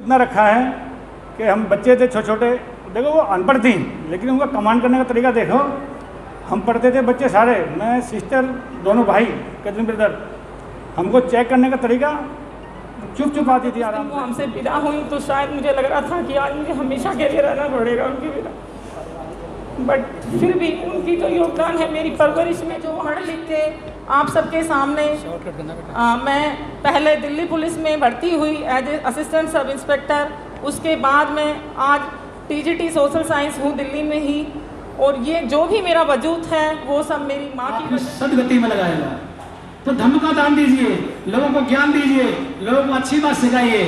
इतना रखा है कि हम बच्चे थे छोटे छोटे, देखो वो अनपढ़ थी लेकिन उनका कमांड करने का तरीका देखो। हम पढ़ते थे बच्चे सारे, मैं सिस्टर दोनों भाई कजन ब्रदर, हमको चेक करने का तरीका चुप चुप आती थी आराम से। हमसे विदा हुई तो शायद मुझे लग रहा था कि आज मुझे हमेशा के लिए रहना पड़ेगा उनकी बिना, बट फिर भी उनकी जो योगदान है मेरी परवरिश में, जो पढ़ लिख के आप सबके सामने मैं पहले दिल्ली पुलिस में भर्ती हुई as a assistant sub inspector, उसके बाद में आज टीजीटी सोशल साइंस हूँ दिल्ली में ही, और ये जो भी मेरा वजूद है वो सब मेरी माँ की सदगति में लगाएगा। तो धर्म का दान दीजिए, लोगों को ज्ञान दीजिए, लोगों को अच्छी बात सिखाइए।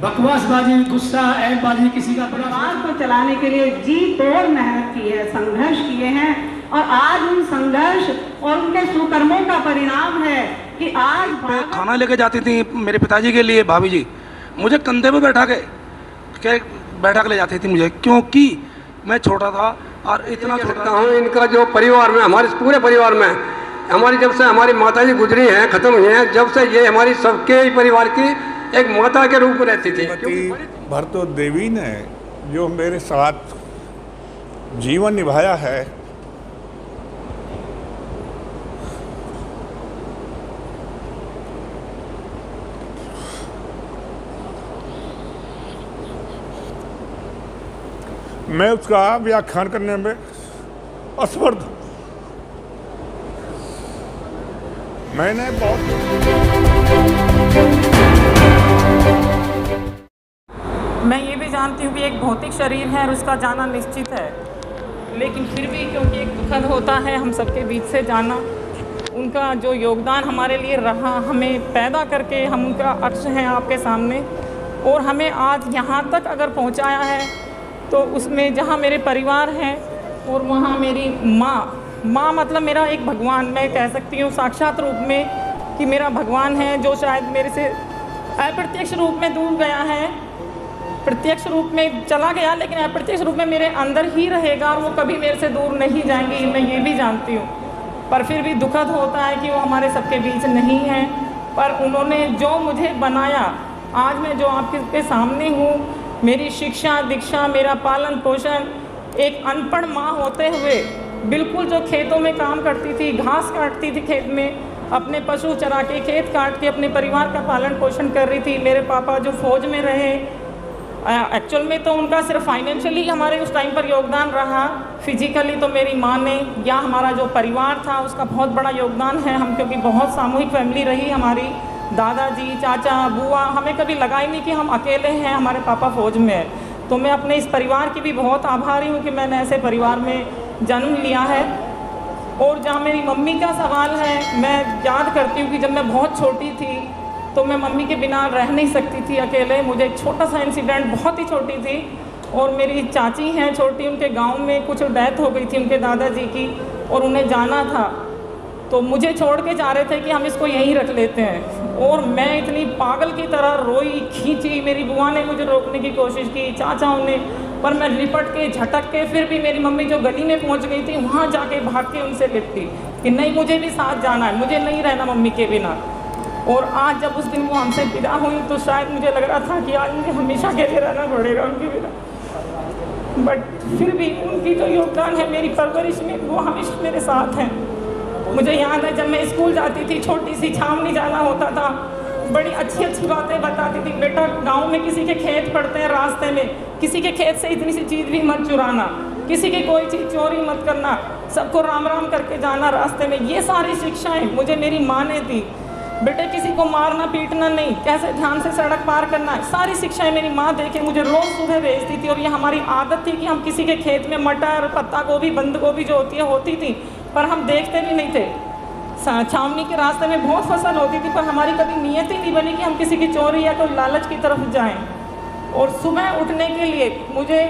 बकवासबाजी, गुस्सा, ऐबबाजी किसी का परिवार को चलाने के लिए जी तोड़ मेहनत की है, संघर्ष किए हैं, और आज उन संघर्ष और उनके सुकर्मों का परिणाम है कि आज खाना लेके जाती थी मेरे पिताजी के लिए भाभी जी, मुझे कंधे पे बैठा के ले जाती थी मुझे, क्योंकि मैं छोटा था और इतना छोटा हूँ। इनका जो परिवार में, हमारे पूरे परिवार में, हमारी जब से हमारी माताजी गुजरी हैं, खत्म हुई हैं, जब से ये हमारी सबके ही परिवार की एक माता के रूप में रहती थी। भरतो देवी ने जो मेरे साथ जीवन निभाया है, मैं उसका व्याख्यान करने में असमर्थ हूं। मैंने मैं ये भी जानती हूँ कि एक भौतिक शरीर है और उसका जाना निश्चित है, लेकिन फिर भी क्योंकि एक दुखद होता है हम सबके बीच से जाना, उनका जो योगदान हमारे लिए रहा, हमें पैदा करके हम उनका अक्ष हैं आपके सामने, और हमें आज यहाँ तक अगर पहुँचाया है तो उसमें जहाँ मेरे परिवार हैं और वहाँ मेरी माँ मतलब मेरा एक भगवान, मैं कह सकती हूँ साक्षात रूप में कि मेरा भगवान है, जो शायद मेरे से अप्रत्यक्ष रूप में दूर गया है, प्रत्यक्ष रूप में चला गया लेकिन अप्रत्यक्ष रूप में मेरे अंदर ही रहेगा और वो कभी मेरे से दूर नहीं जाएंगी, मैं ये भी जानती हूँ। पर फिर भी दुखद होता है कि वो हमारे सबके बीच नहीं है, पर उन्होंने जो मुझे बनाया, आज मैं जो आपके सामने हूँ, मेरी शिक्षा दीक्षा, मेरा पालन पोषण, एक अनपढ़ माँ होते हुए बिल्कुल जो खेतों में काम करती थी, घास काटती थी खेत में, अपने पशु चरा के खेत काट के अपने परिवार का पालन पोषण कर रही थी। मेरे पापा जो फौज में रहे, एक्चुअल में तो उनका सिर्फ फाइनेंशियली हमारे उस टाइम पर योगदान रहा, फिजिकली तो मेरी माँ ने या हमारा जो परिवार था उसका बहुत बड़ा योगदान है। हम क्योंकि बहुत सामूहिक फैमिली रही हमारी, दादाजी, चाचा, बुआ, हमें कभी लगा ही नहीं कि हम अकेले हैं, हमारे पापा फौज में है। तो मैं अपने इस परिवार की भी बहुत आभारी हूँ कि मैंने ऐसे परिवार में जन्म लिया है। और जहाँ मेरी मम्मी का सवाल है, मैं याद करती हूँ कि जब मैं बहुत छोटी थी तो मैं मम्मी के बिना रह नहीं सकती थी अकेले। मुझे एक छोटा सा इंसिडेंट, बहुत ही छोटी थी, और मेरी चाची हैं छोटी, उनके गाँव में कुछ डेथ हो गई थी उनके दादाजी की और उन्हें जाना था, तो मुझे छोड़ के जा रहे थे कि हम इसको यहीं रख लेते हैं। और मैं इतनी पागल की तरह रोई खींची, मेरी बुआ ने मुझे रोकने की कोशिश की, चाचाओं ने, पर मैं लिपट के झटक के, फिर भी मेरी मम्मी जो गली में पहुंच गई थी वहाँ जाके भाग के उनसे लिपटी कि नहीं, मुझे भी साथ जाना है, मुझे नहीं रहना मम्मी के बिना। और आज जब उस दिन वो हमसे विदा हुई तो शायद मुझे लग रहा था कि आज मुझे हमेशा के लिए रहना पड़ेगा उनके बिना, बट फिर भी उनकी जो योगदान है मेरी परवरिश में, वो हमेशा मेरे साथ हैं। मुझे याद है जब मैं स्कूल जाती थी, छोटी सी छावनी जाना होता था, बड़ी अच्छी अच्छी बातें बताती थी, बेटा गांव में किसी के खेत पड़ते हैं, रास्ते में किसी के खेत से इतनी सी चीज़ भी मत चुराना, किसी की कोई चीज़ चोरी मत करना, सबको राम राम करके जाना रास्ते में। ये सारी शिक्षाएं मुझे मेरी माँ ने दी। बेटे किसी को मारना पीटना नहीं, कैसे ध्यान से सड़क पार करना, सारी शिक्षाएं मेरी माँ दे के मुझे रोज़ सुबह भेजती थी। और ये हमारी आदत थी कि हम किसी के खेत में मटर, पत्ता गोभी, बंद गोभी जो होती थी, पर हम देखते भी नहीं थे। छावनी के रास्ते में बहुत फसल होती थी, पर हमारी कभी नीयत ही नहीं बनी कि हम किसी की चोरी या कोई लालच की तरफ जाएं। और सुबह उठने के लिए मुझे,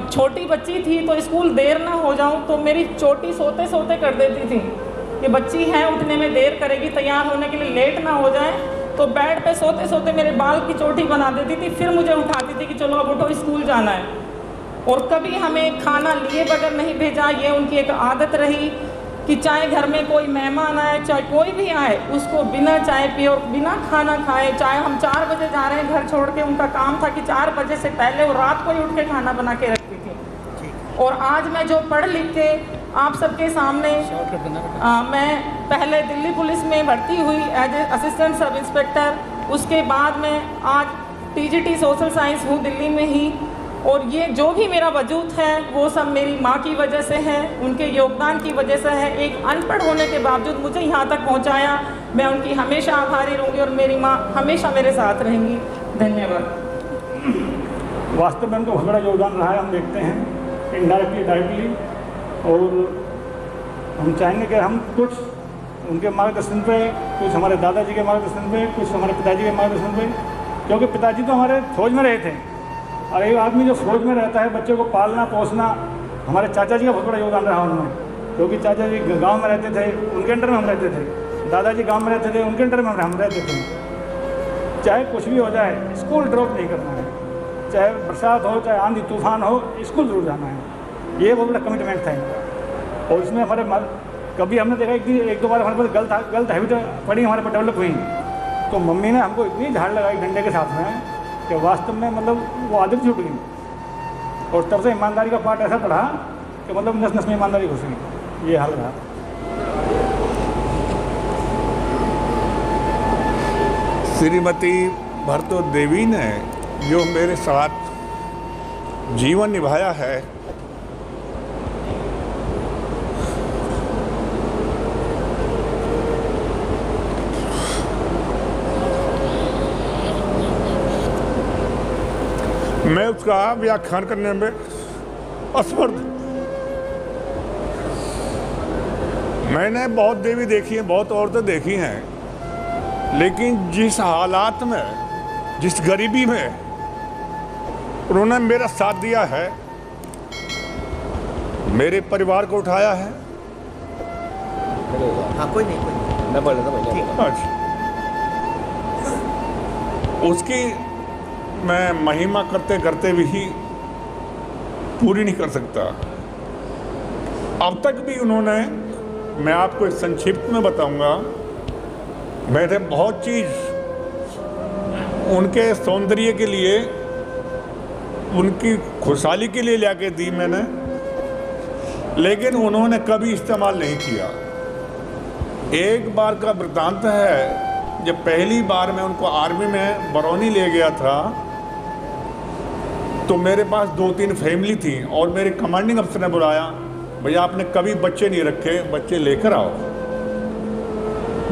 छोटी बच्ची थी तो स्कूल देर ना हो जाऊं तो मेरी चोटी सोते सोते कर देती थी कि बच्ची है उठने में देर करेगी, तैयार होने के लिए लेट ना हो जाए, तो बेड पे सोते सोते मेरे बाल की चोटी बना देती थी, फिर मुझे उठाती थी कि चलो अब उठो स्कूल जाना है। और कभी हमें खाना लिए बगैर नहीं भेजा, ये उनकी एक आदत रही कि चाहे घर में कोई मेहमान आए, चाहे कोई भी आए, उसको बिना चाय पिए और बिना खाना खाए, चाहे हम 4 बजे जा रहे हैं घर छोड़ के, उनका काम था कि 4 बजे से पहले वो रात को ही उठ के खाना बना के रखती थी। और आज मैं जो पढ़ लिख के आप सबके सामने मैं पहले दिल्ली पुलिस में भर्ती हुई as a assistant sub inspector, उसके बाद मैं आज TGT सोशल साइंस हूँ दिल्ली में ही। और ये जो भी मेरा वजूद है वो सब मेरी माँ की वजह से है, उनके योगदान की वजह से है। एक अनपढ़ होने के बावजूद मुझे यहाँ तक पहुँचाया, मैं उनकी हमेशा आभारी रहूँगी और मेरी माँ हमेशा मेरे साथ रहेंगी। धन्यवाद। वास्तव में उनका बहुत बड़ा योगदान रहा है, हम देखते हैं इनडायरेक्टली डायरेक्टली। और हम चाहेंगे कि हम कुछ उनके मार्गदर्शन पे, कुछ हमारे दादाजी के मार्गदर्शन पे, कुछ हमारे पिताजी के मार्गदर्शन पे, क्योंकि पिताजी तो हमारे फौज में रहे थे, और एक आदमी जो फौज में रहता है बच्चे को पालना पोसना, हमारे चाचा जी का बहुत बड़ा योगदान रहा उनमें, क्योंकि चाचा जी गांव में रहते थे, उनके अंडर में हम रहते थे, दादाजी गांव में रहते थे, उनके अंडर में हम रहते थे। चाहे कुछ भी हो जाए स्कूल ड्रॉप नहीं करना है, चाहे बरसात हो, चाहे आंधी तूफान हो, स्कूल जरूर जाना है। ये बहुत बड़ा कमिटमेंट था इनका। और इसमें हमारे कभी हमने देखा कि 1-2 बार हमारे पास गलत हैबिट पड़ी हमारे पास डेवलप हुई, तो मम्मी ने हमको इतनी झाड़ लगाई डंडे के साथ में कि वास्तव में मतलब वो आदत छूट गई। और तब से ईमानदारी का पार्ट ऐसा पढ़ा कि मतलब नस नस में ईमानदारी घुस गई। ये हाल रहा। श्रीमती भरतो देवी ने जो मेरे साथ जीवन निभाया है, मैं उसका व्याख्यान करने में असमर्थ। मैंने बहुत देवी देखी हैं, बहुत औरतें देखी हैं, लेकिन जिस हालात में, जिस गरीबी में उन्होंने मेरा साथ दिया है, मेरे परिवार को उठाया है। हाँ, कोई नहीं, मैं बोल रहा था। अच्छा, उसकी मैं महिमा करते करते भी पूरी नहीं कर सकता। अब तक भी उन्होंने, मैं आपको एक संक्षिप्त में बताऊंगा, मैंने बहुत चीज़ उनके सौंदर्य के लिए, उनकी खुशहाली के लिए लाके दी मैंने, लेकिन उन्होंने कभी इस्तेमाल नहीं किया। एक बार का वृत्तांत है, जब पहली बार मैं उनको आर्मी में बरौनी ले गया था, तो मेरे पास 2-3 फैमिली थी और मेरे कमांडिंग अफसर ने बुलाया, भैया आपने कभी बच्चे नहीं रखे, बच्चे लेकर आओ।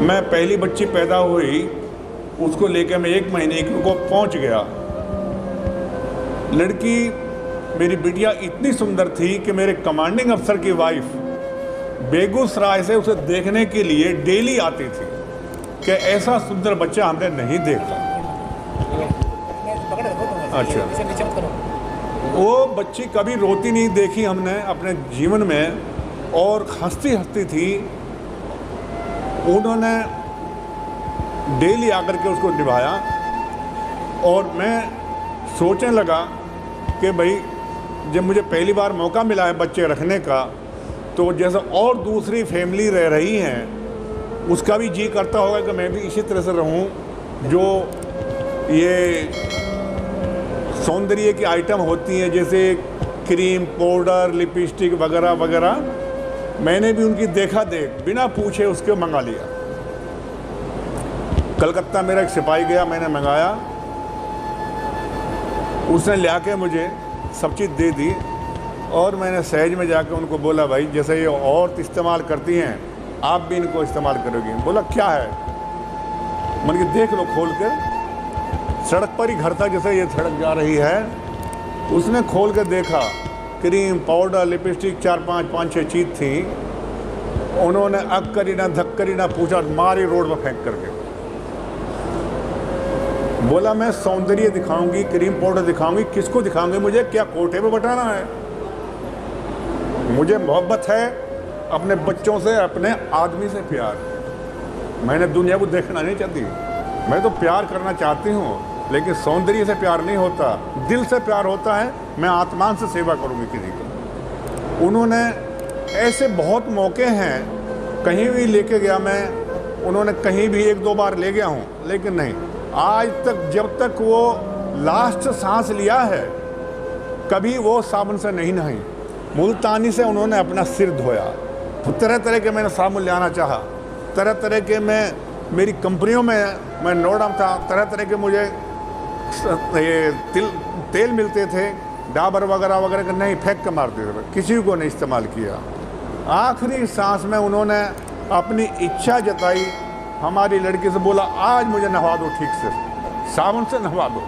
मैं पहली बच्ची पैदा हुई, उसको लेकर मैं 1 महीने को पहुंच गया। लड़की मेरी बिटिया इतनी सुंदर थी कि मेरे कमांडिंग अफसर की वाइफ बेगूसराय से उसे देखने के लिए डेली आती थी कि ऐसा सुंदर बच्चा हमने नहीं देखा। अच्छा, वो बच्ची कभी रोती नहीं देखी हमने अपने जीवन में, और हंसती हंसती थी। उन्होंने डेली आकर के उसको निभाया, और मैं सोचने लगा कि भाई जब मुझे पहली बार मौका मिला है बच्चे रखने का, तो जैसे और दूसरी फैमिली रह रही हैं, उसका भी जी करता होगा कि मैं भी इसी तरह से रहूं। जो ये सौंदर्य की आइटम होती हैं, जैसे क्रीम, पाउडर, लिपस्टिक वगैरह वगैरह, मैंने भी उनकी देखा देख बिना पूछे उसके मंगा लिया। कलकत्ता मेरा एक सिपाही गया, मैंने मंगाया, उसने ला के मुझे सब चीज़ दे दी, और मैंने सहज में जाकर उनको बोला, भाई जैसे ये औरत इस्तेमाल करती हैं, आप भी इनको इस्तेमाल करोगे। बोला क्या है? मैंने कहा देख लो खोल कर। सड़क पर ही घर था, जैसे ये सड़क जा रही है, उसने खोल कर देखा, क्रीम, पाउडर, लिपस्टिक, 4-5-6 चीज़ थी। उन्होंने अक करी ना धक करी ना पूछा, मारी रोड पर फेंक करके। बोला मैं सौंदर्य दिखाऊंगी, क्रीम पाउडर दिखाऊंगी, किसको दिखाऊंगी? मुझे क्या कोठे पे बटाना है? मुझे मोहब्बत है अपने बच्चों से, अपने आदमी से प्यार। मैंने दुनिया को देखना नहीं चाहती, मैं तो प्यार करना चाहती हूँ, लेकिन सौंदर्य से प्यार नहीं होता, दिल से प्यार होता है। मैं आत्मान से सेवा करूँगी किसी की। उन्होंने ऐसे बहुत मौके हैं कहीं भी लेके गया मैं, उन्होंने कहीं भी 1-2 बार ले गया हूँ, लेकिन नहीं, आज तक जब तक वो लास्ट सांस लिया है कभी वो साबुन से नहीं नहाई। मुल्तानी से उन्होंने अपना सिर धोया। तरह तरह के मैंने साबुन ले आना चाहा, तरह तरह के मेरी कंपनियों में मैं नोएडा था, तरह तरह के मुझे ये तेल मिलते थे, डाबर वगैरह वगैरह का, नहीं, फेंक के मारते थे, किसी को नहीं इस्तेमाल किया। आखिरी सांस में उन्होंने अपनी इच्छा जताई, हमारी लड़की से बोला आज मुझे नहवा दो, ठीक से साबुन से नहवा दो।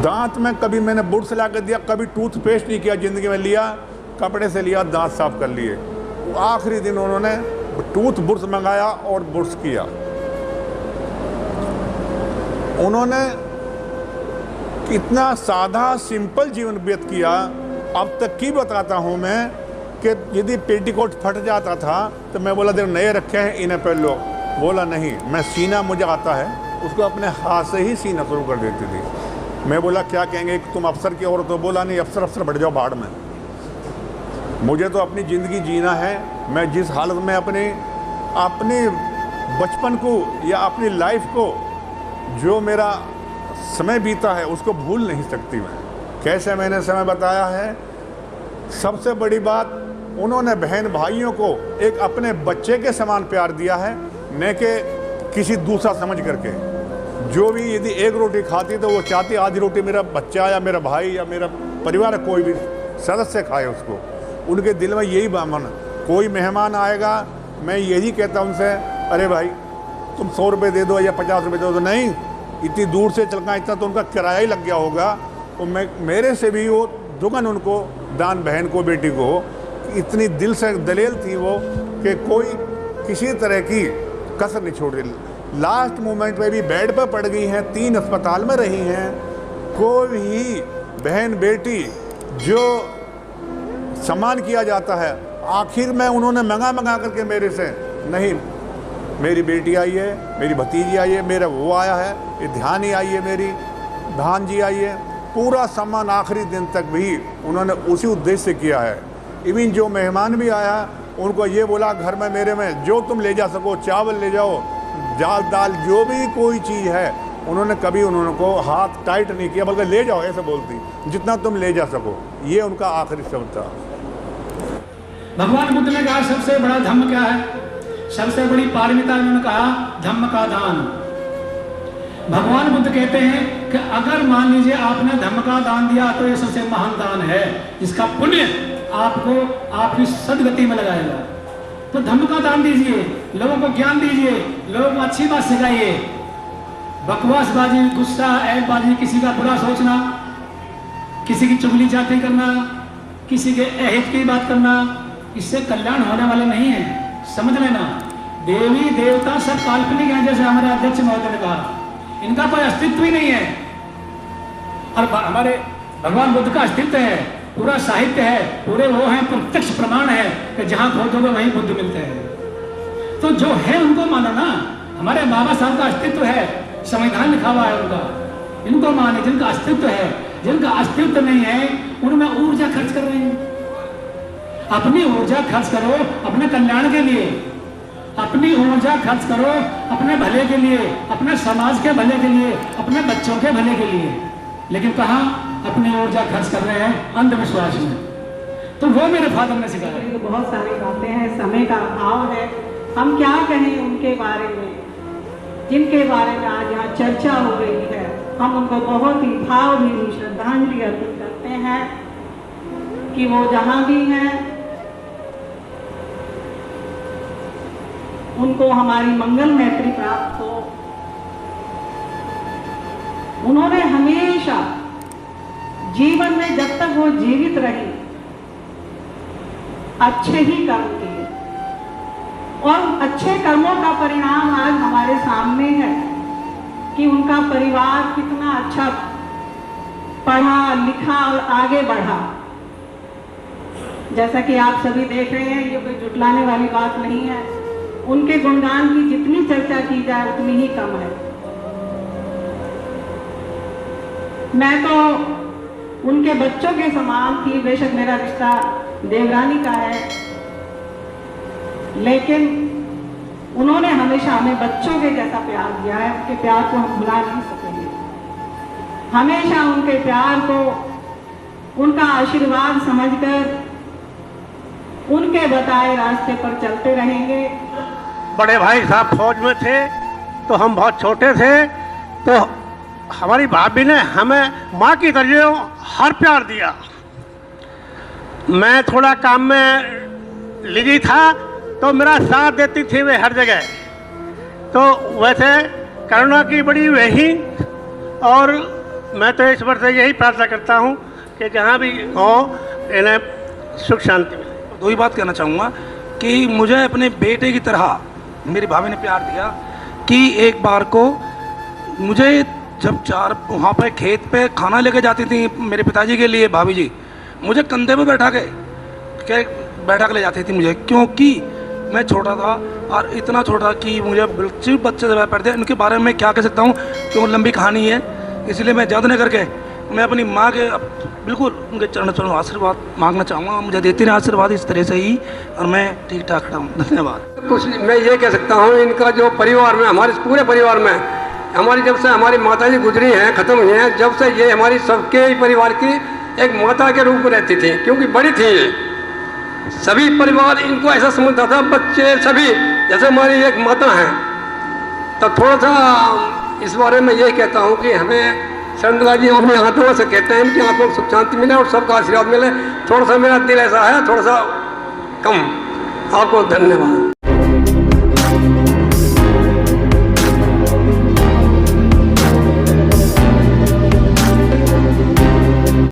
दांत में कभी मैंने बुर्श ला कर दिया, कभी टूथपेस्ट नहीं किया ज़िंदगी में, लिया कपड़े से लिया, दांत साफ कर लिए। आखिरी दिन उन्होंने टूथ ब्रश मंगाया और ब्रश किया। उन्होंने कितना सादा सिंपल जीवन व्यतीत किया। अब तक की बताता हूँ मैं कि यदि पेटीकोट फट जाता था तो मैं बोला देख नए रखे हैं, इन्हें पहन लो। बोला नहीं, मैं सीना मुझे आता है, उसको अपने हाथ से ही सीना शुरू कर देती थी। मैं बोला क्या कहेंगे तुम अफसर की औरत हो? बोला नहीं, अफसर बढ़ जाओ भाड़ में, मुझे तो अपनी ज़िंदगी जीना है। मैं जिस हालत में अपने बचपन को या अपनी लाइफ को, जो मेरा समय बीता है उसको भूल नहीं सकती मैं। कैसे मैंने समय बताया है। सबसे बड़ी बात, उन्होंने बहन भाइयों को एक अपने बच्चे के समान प्यार दिया है, न कि किसी दूसरा समझ करके। जो भी यदि एक रोटी खाती तो वो चाहती आधी रोटी मेरा बच्चा या मेरा भाई या मेरा परिवार कोई भी सदस्य खाए उसको। उनके दिल में यही बामन। कोई मेहमान आएगा, मैं यही कहता उनसे, अरे भाई तुम 100 रुपये दे दो या 50 रुपये दे दो। नहीं, इतनी दूर से चलना, इतना तो उनका किराया ही लग गया होगा। तो मेरे से भी वो दुगन उनको दान, बहन को, बेटी को, इतनी दिल से दलेल थी वो कि कोई किसी तरह की कसर नहीं छोड़ रही। लास्ट मोमेंट में भी बेड पर पड़ गई हैं, 3 अस्पताल में रही हैं। कोई ही बहन बेटी जो सम्मान किया जाता है, आखिर में उन्होंने मंगा करके मेरे से, नहीं मेरी बेटी आई है, मेरी भतीजी आई है, मेरा वो आया है, ये ध्यानी आई है, मेरी भांजी आई है, पूरा सम्मान आखिरी दिन तक भी उन्होंने उसी उद्देश्य से किया है। इवन जो मेहमान भी आया उनको ये बोला घर में मेरे में जो तुम ले जा सको, चावल ले जाओ, दाल जो भी कोई चीज़ है, उन्होंने कभी उनको हाथ टाइट नहीं किया, बल्कि ले जाओ ऐसे बोलती, जितना तुम ले जा सको। ये उनका आखिरी शब्द था। भगवान बुद्ध ने कहा सबसे बड़ा धम्म क्या है? सबसे बड़ी पारमिता उन्होंने कहा धम्म का दान। भगवान बुद्ध कहते हैं कि अगर मान लीजिए आपने धम्म का दान दिया तो ये सबसे महान दान है, जिसका पुण्य आपको आपकी सदगति में लगाएगा। तो धम्म का दान दीजिए, लोगों को ज्ञान दीजिए, लोगों को अच्छी बात सिखाइए। बकवासबाजी, गुस्सा, ऐबबाजी, किसी का बुरा सोचना, किसी की चुगली चाटी करना, किसी के अहित की बात करना, इससे कल्याण होने वाला नहीं है, समझ लेना। देवी देवता सब काल्पनिक हैं, जैसे हमारे अध्यक्ष महोदय ने कहा, इनका कोई अस्तित्व ही नहीं है। और हमारे भगवान बुद्ध का अस्तित्व है, पूरा साहित्य है, पूरे वो हैं, प्रत्यक्ष प्रमाण है कि जहाँ खोजोगे वहीं बुद्ध मिलते हैं। तो जो है उनको मानो ना। हमारे बाबा साहब का अस्तित्व है, संविधान लिखा हुआ है उनका, इनको माने। जिनका अस्तित्व है, जिनका अस्तित्व नहीं है, उनमें ऊर्जा खर्च कर रहे हैं। अपनी ऊर्जा खर्च करो अपने कल्याण के लिए, अपनी ऊर्जा खर्च करो अपने भले के लिए, अपने समाज के भले के लिए, अपने बच्चों के भले के लिए। लेकिन कहाँ अपनी ऊर्जा खर्च कर रहे हैं अंधविश्वास में। तो वो मेरे फादर ने सिखाया। तो बहुत सारी बातें हैं, समय का अभाव है, हम क्या कहें उनके बारे में, जिनके बारे में आज यहाँ चर्चा हो रही है। हम उनको बहुत ही भावभीनी श्रद्धांजलि अर्पित करते हैं कि वो जहाँ भी हैं उनको हमारी मंगल मैत्री प्राप्त हो। उन्होंने हमेशा जीवन में जब तक वो जीवित रही अच्छे ही कर्म किए, और अच्छे कर्मों का परिणाम आज हमारे सामने है कि उनका परिवार कितना अच्छा पढ़ा लिखा और आगे बढ़ा। जैसा कि आप सभी देख रहे हैं, ये कोई जुटलाने वाली बात नहीं है। उनके गुणगान की जितनी चर्चा की जाए उतनी ही कम है। मैं तो उनके बच्चों के समान थी। बेशक मेरा रिश्ता देवरानी का है, लेकिन उन्होंने हमेशा हमें बच्चों के जैसा प्यार दिया है। उनके प्यार को हम भुला नहीं सकेंगे। हमेशा उनके प्यार को, उनका आशीर्वाद समझकर उनके बताए रास्ते पर चलते रहेंगे। बड़े भाई साहब फौज में थे तो हम बहुत छोटे थे, तो हमारी भाभी ने हमें माँ की तरह हर प्यार दिया। मैं थोड़ा काम में लिजी था तो मेरा साथ देती थी वे हर जगह। तो वैसे करुणा की बड़ी वही, और मैं तो ईश्वर से यही प्रार्थना करता हूँ कि जहाँ भी हो इन्हें सुख शांति मिले। दो ही बात कहना चाहूँगा कि मुझे अपने बेटे की तरह मेरी भाभी ने प्यार दिया कि एक बार को मुझे जब वहाँ पे खेत पे खाना लेके जाती थी मेरे पिताजी के लिए भाभी जी, मुझे कंधे पे बैठा के ले जाती थी मुझे, क्योंकि मैं छोटा था और इतना छोटा कि मुझे सिर्फ बच्चे से पैर थे। उनके बारे में क्या कह सकता हूँ, क्योंकि लंबी कहानी है, इसलिए मैं ज़्यादा नहीं करके मैं अपनी माँ के बिल्कुल उनके चरण आशीर्वाद मांगना चाहूँगा। मुझे देती रहे आशीर्वाद इस तरह से ही, और मैं ठीक ठाक खड़ा हूँ। धन्यवाद। कुछ मैं ये कह सकता हूँ, इनका जो परिवार में, हमारे पूरे परिवार में, हमारी जब से हमारी माताजी गुजरी हैं, ख़त्म हुई हैं, जब से ये हमारी सबके ही परिवार की एक माता के रूप में रहती थी, क्योंकि बड़ी थी ये। सभी परिवार इनको ऐसा समझता था, बच्चे सभी जैसे हमारी एक माता हैं। तो थोड़ा सा इस बारे में यही कहता हूँ कि हमें शरणदास जी अपने हाथों से कहते हैं कि आत्मा को सुख शांति मिले और सबका आशीर्वाद मिले। थोड़ा सा मेरा दिल ऐसा है, थोड़ा सा कम। आपको धन्यवाद।